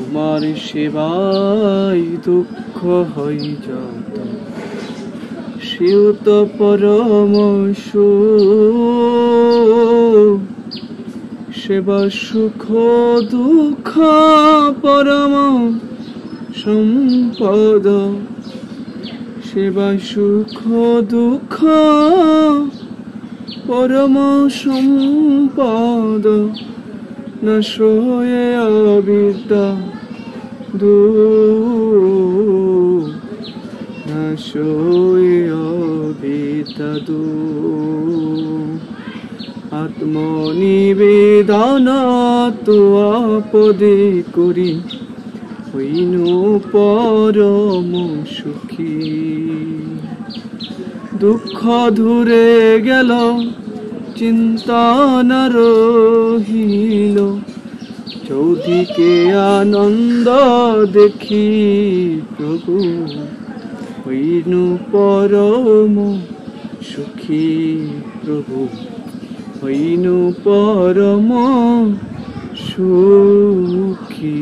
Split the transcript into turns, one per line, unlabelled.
তোমার সেবায় দুঃখ হই যত, সেও তো পরম সুখ। সেবা সুখ দুঃখ পরম সম্পদ, সেবা সুখ দুঃখ পরম সম্পদ। না সয়ে অবিদ্যা দুঃখ, না সয়ে অবিদ্যা দুঃখ। আত্মনিবেদন তো আপদে করি, হইনু পরম সুখী। দুঃখ দূরে গেল, চিন্তা না রহিল, চৌদিকে আনন্দ দেখি প্রভু, হইনু পরম সুখী। প্রভু হইনু পরম সুখী।